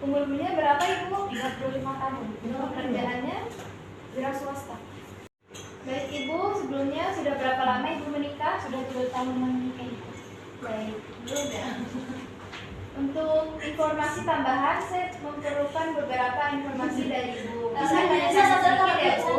Umurnya berapa Ibu? 35 tahun. Pekerjaannya wira swasta. Baik Ibu, sebelumnya sudah berapa lama Ibu menikah? Sudah 2 tahun menikah. Baik, belum ya. Untuk informasi tambahan, saya memerlukan beberapa informasi dari Ibu. Bisa tanya sedikit ya Bu?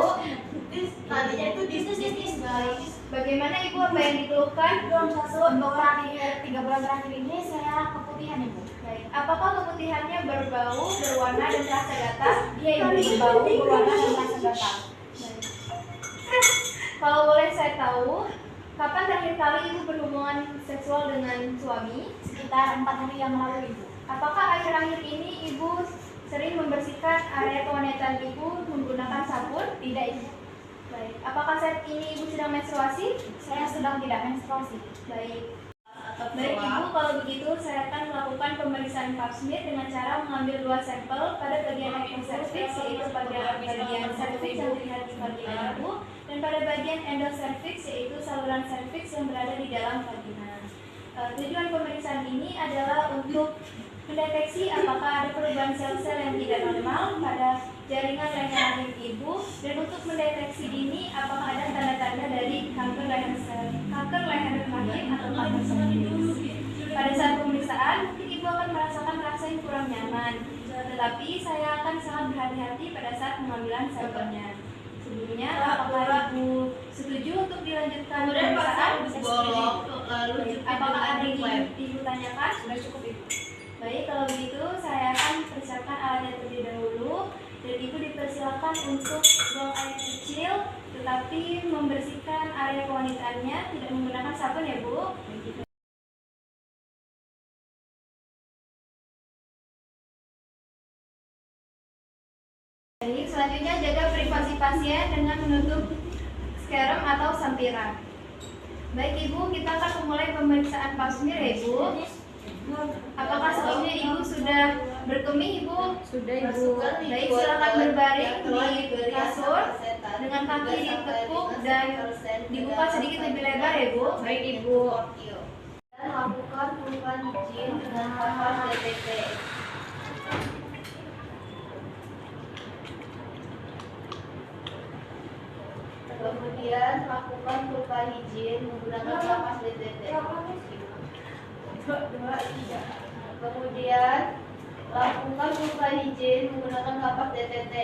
Tadinya itu bisnis. Baik. Bagaimana Ibu, apa yang dikeluhkan? Untuk terakhir 3 bulan terakhir ini saya keputihan Ibu. Baik. Apakah keputihannya berbau, berwarna dan terasa gatal? Dia Ibu berbau, berwarna dan terasa gatal. Kalau boleh saya tahu, kapan terakhir kali Ibu berhubungan seksual dengan suami? Sekitar 4 hari yang lalu Ibu. Apakah akhir-akhir ini Ibu sering membersihkan area kewanitaan Ibu menggunakan sabun? Tidak Ibu. Baik. Apakah saat ini Ibu sedang menstruasi? Saya sedang tidak menstruasi. Baik. Baik Ibu, kalau begitu saya akan melakukan pemeriksaan pap smear dengan cara mengambil 2 sampel pada bagian epicervix, yaitu pada bagian cervix yang terlihat di vagina Ibu, dan pada bagian endocervix, yaitu saluran cervix yang berada di dalam vagina. Tujuan pemeriksaan ini adalah untuk mendeteksi apakah ada perubahan sel-sel yang tidak normal pada jaringan leher rahim Ibu, dan untuk mendeteksi dini apakah ada tanda-tanda dari kanker leher rahim atau kanker cervix. Pada saat pemeriksaan, mungkin Ibu akan merasakan rasa yang kurang nyaman, tetapi saya akan sangat berhati-hati pada saat pengambilan sampelnya. Sebelumnya, apakah Ibu setuju untuk dilanjutkan pemeriksaan? Apakah ada yang Ibu tanyakan? Sudah cukup Ibu. Baik, kalau begitu saya akan persiapkan alatnya terlebih dahulu, dan Ibu dipersilakan untuk buang air kecil, tetapi membersihkan area kewanitaannya tidak menggunakan sabun ya Bu. Baik, selanjutnya jaga privasi pasien dengan menutup scarum atau sampiran. Baik Ibu, kita akan memulai pemeriksaan pap smear ya Ibu. Apakah sebelumnya Ibu sudah berkemih Ibu? Sudah Ibu. Baik, silakan berbaring di kasur dengan kaki ditekuk dan dibuka sedikit lebih lebar ya Bu. Baik Ibu. Dan lakukan perubahan higien dengan kapas DTT. Kemudian lakukan perubahan higien menggunakan kapas DTT. Kemudian lakukan perubahan higien menggunakan kapas DTT.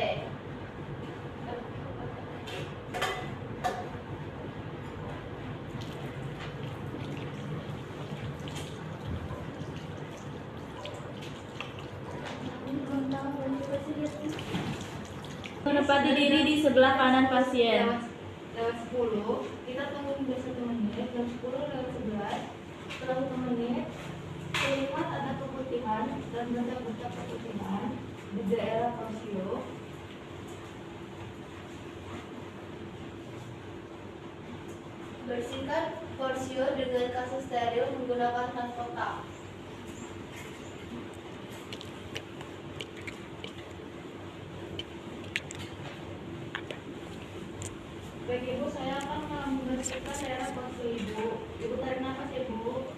Menempati diri di sebelah kanan pasien. Lewat 10, kita tunggu hingga 1 menit. Jam 10 lewat 11, setelah 1 menit terlihat ada keputihan dan bercak-bercak keputihan di daerah torsio. Bersihkan torsio dengan kasus steril menggunakan hand kotak. Baik Ibu, saya akan membersihkan daerah torsio Ibu. Ibu tarik nafas ya Bu.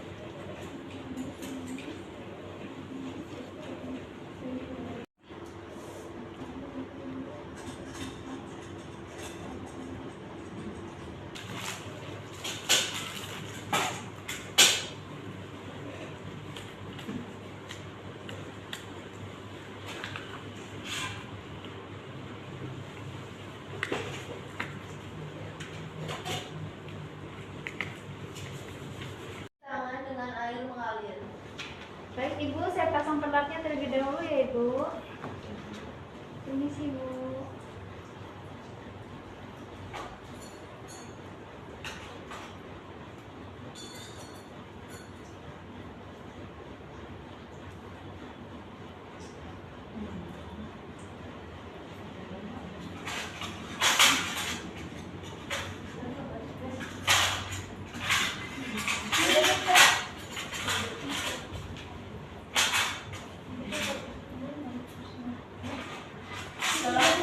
Tangan dengan air mengalir. Baik Ibu, saya pasang pelatnya terlebih dahulu ya Ibu. Permisi Bu. Setelah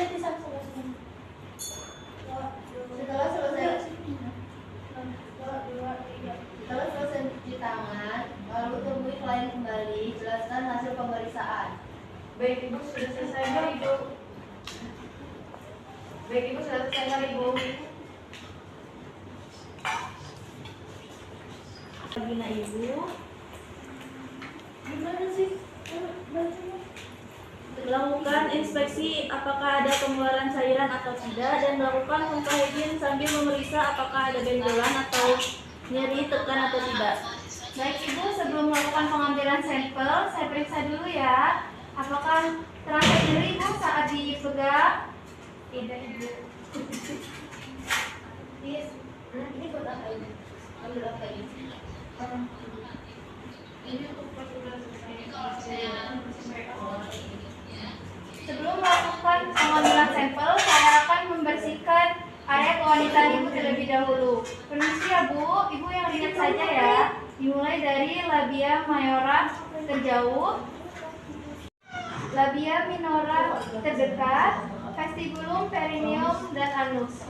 Baik Ibu, sudah selesai nggak Ibu? Baik Ibu, sudah selesai nggak Ibu? Vagina ibu. Gimana sih? Melakukan inspeksi apakah ada pengeluaran cairan atau tidak dan melakukan pengkajian sambil memeriksa apakah ada benjolan atau nyeri, tekan atau tidak. Baik Ibu, sebelum melakukan pengambilan sampel, saya periksa dulu ya. Apakah terasa nyeri Ibu saat dipegang? Tidak Ibu. Ini buat apa ini? Ambil apa ini? Ini untuk Sebelum melakukan pengambilan sampel, saya akan membersihkan area kewanitaan Ibu terlebih dahulu. Permisi ya Bu, Ibu yang ringan saja ya. Dimulai dari labia mayora terjauh, labia minora terdekat, vestibulum, perineum, dan anus.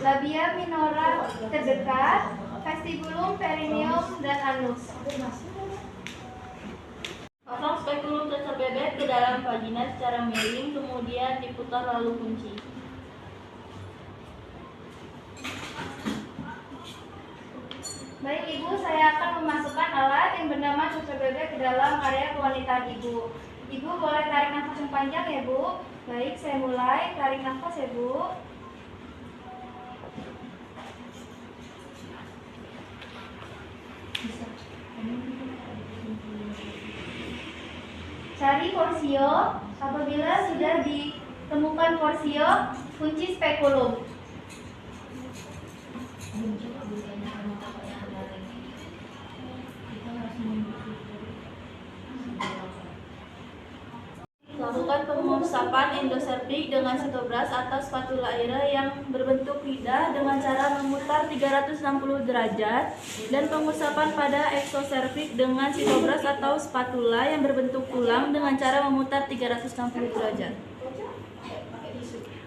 Labia minora terdekat, vestibulum, perineum, dan anus. Pasang spekulum cocor bebek ke dalam vagina secara miring, kemudian diputar lalu kunci. Baik Ibu, saya akan memasukkan alat yang bernama cocor bebek ke dalam area kewanitaan Ibu. Ibu boleh tarik nafas yang panjang ya Bu. Baik, saya mulai. Tarik nafas ya Bu. Cari porsio. Apabila sudah ditemukan porsio, kunci spekulum. Lakukan pengusapan endoseptik dengan sitobras atau spatula air yang berbentuk lidah dengan cara memutar 360 derajat dan pengusapan pada eksoservik dengan sitobras atau spatula yang berbentuk tulang dengan cara memutar 360 derajat.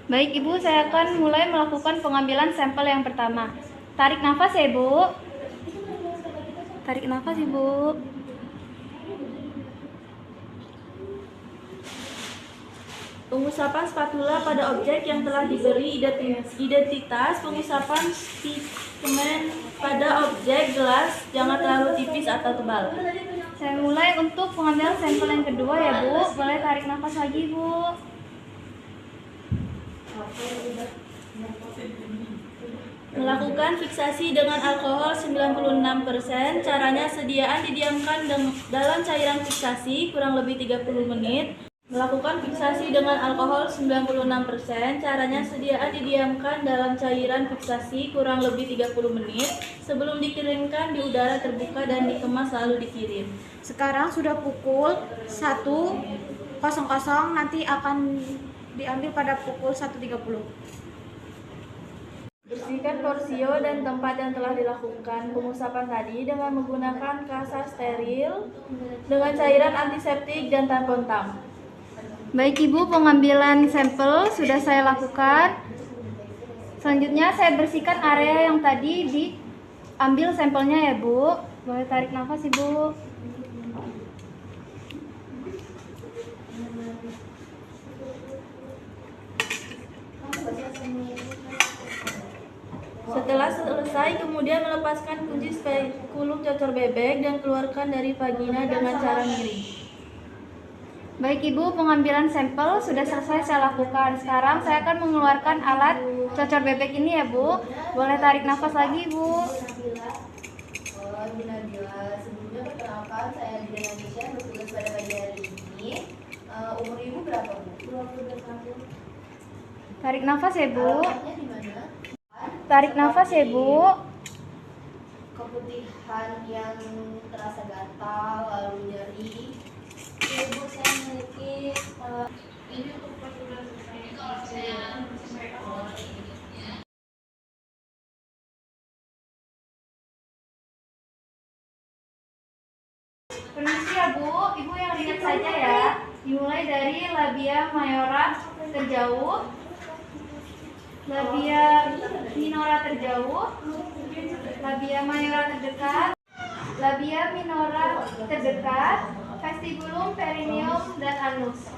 Baik Ibu, saya akan mulai melakukan pengambilan sampel yang pertama. Tarik nafas ya Ibu. Tarik nafas Ibu. Pengusapan spatula pada objek yang telah diberi identitas. Pengusapan spesimen pada objek gelas jangan terlalu tipis atau tebal. Saya mulai untuk pengambilan sampel yang kedua ya Bu. Boleh tarik nafas lagi Bu. Melakukan fiksasi dengan alkohol 96%. Caranya sediaan didiamkan dalam cairan fiksasi kurang lebih 30 menit. Melakukan fiksasi dengan alkohol 96%. Caranya sediaan didiamkan dalam cairan fiksasi kurang lebih 30 menit sebelum dikeringkan di udara terbuka dan dikemas lalu dikirim. Sekarang sudah pukul 1.00, nanti akan diambil pada pukul 1.30. Bersihkan porsio dan tempat yang telah dilakukan pengusapan tadi dengan menggunakan kasa steril dengan cairan antiseptik dan tampon tam. Baik Ibu, pengambilan sampel sudah saya lakukan. Selanjutnya saya bersihkan area yang tadi diambil sampelnya ya Bu. Boleh tarik nafas Ibu. Setelah selesai, kemudian melepaskan kunci spekulum cocor bebek dan keluarkan dari vagina dengan cara miring. Baik Ibu, pengambilan sampel sudah selesai saya lakukan. Sekarang saya akan mengeluarkan alat cocor bebek ini ya Bu. Boleh tarik nafas lagi Bu. Sebelumnya perkenalkan, saya Dina Nisha, bertugas pada pagi hari ini. Umur Ibu berapa Bu? 22 tahun. Tarik nafas ya Bu. Alamatnya di mana? Tarik nafas ya Bu. Keputihan yang terasa gatal lalu nyeri. Ibu, saya memiliki Ini untuk Permisi ya Bu, Ibu yang ringan saja ya. Dimulai dari labia mayora terjauh, labia minora terjauh, labia mayora terdekat, labia minora terdekat, vestibulum, perineum, dan anus.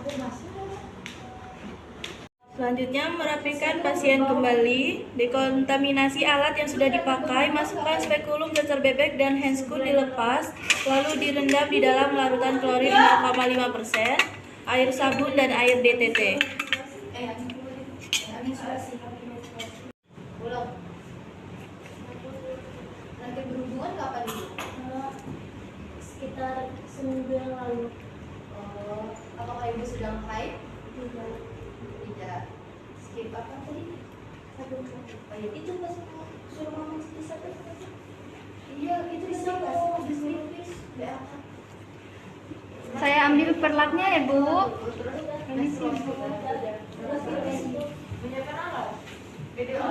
Selanjutnya, merapikan pasien kembali. Dekontaminasi alat yang sudah dipakai, masukkan spekulum dasar bebek dan handscoon dilepas, lalu direndam di dalam larutan klorin 0,5%, air sabun dan air DTT. Ulang. Terakhir berhubungan kapan Ibu? Sekitar seminggu yang lalu. Apakah Ibu sedang haid? Tidak. Tidak. Skip apa tadi? Oh, iya. Itu pas suruh mama bisa Iya, itu bisa BAK. Saya ambil perlatnya ya, Bu. Ini sih menyiapkan alat. Video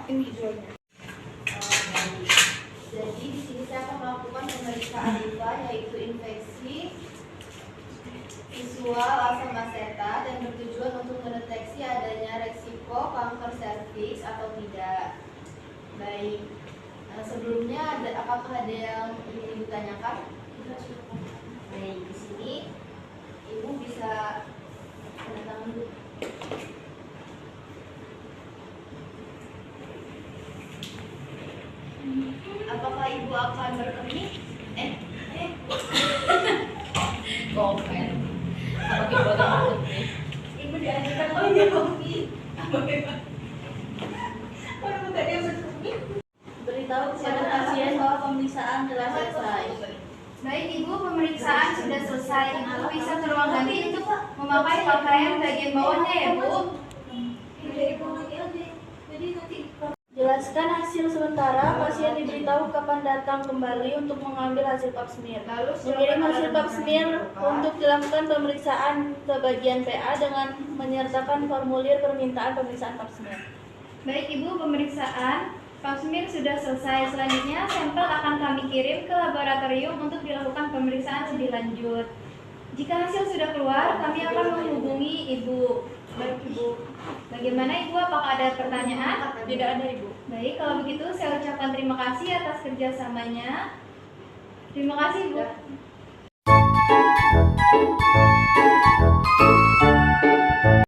ini jualnya. Jadi di sini saya akan melakukan pemeriksaan IVA yaitu infeksi visual asam maceta dan bertujuan untuk mendeteksi adanya resiko kanker serviks atau tidak. Baik. Sebelumnya apakah ada yang ingin Ibu tanyakan? Baik, di sini Ibu bisa tanda tangan dulu. Apakah Ibu akan berkemih? Komen. Apa Ibu akan berkemih? Ibu diajarkan berkemih. Orang tadi yang berkemih. Beritahu kepada pasien bahwa pemeriksaan telah selesai. Baik Ibu, pemeriksaan sudah selesai. Ibu bisa ke ruang ganti untuk memakai pakaian bagian bawahnya ya, Bu. Jelaskan hasil sementara. Pasien diberitahu kapan datang kembali untuk mengambil hasil pap smear. Mengirim hasil pap smear untuk dilakukan pemeriksaan ke bagian PA dengan menyertakan formulir permintaan pemeriksaan pap smear. Baik Ibu, pemeriksaan pap smear sudah selesai. Selanjutnya sampel akan kami kirim ke laboratorium untuk dilakukan pemeriksaan lebih lanjut. Jika hasil sudah keluar, kami akan menghubungi Ibu. Baik Ibu. Bagaimana Ibu? Apakah ada pertanyaan? Tidak ada, Ibu. Baik, kalau begitu saya ucapkan terima kasih atas kerjasamanya. Terima kasih, Bu.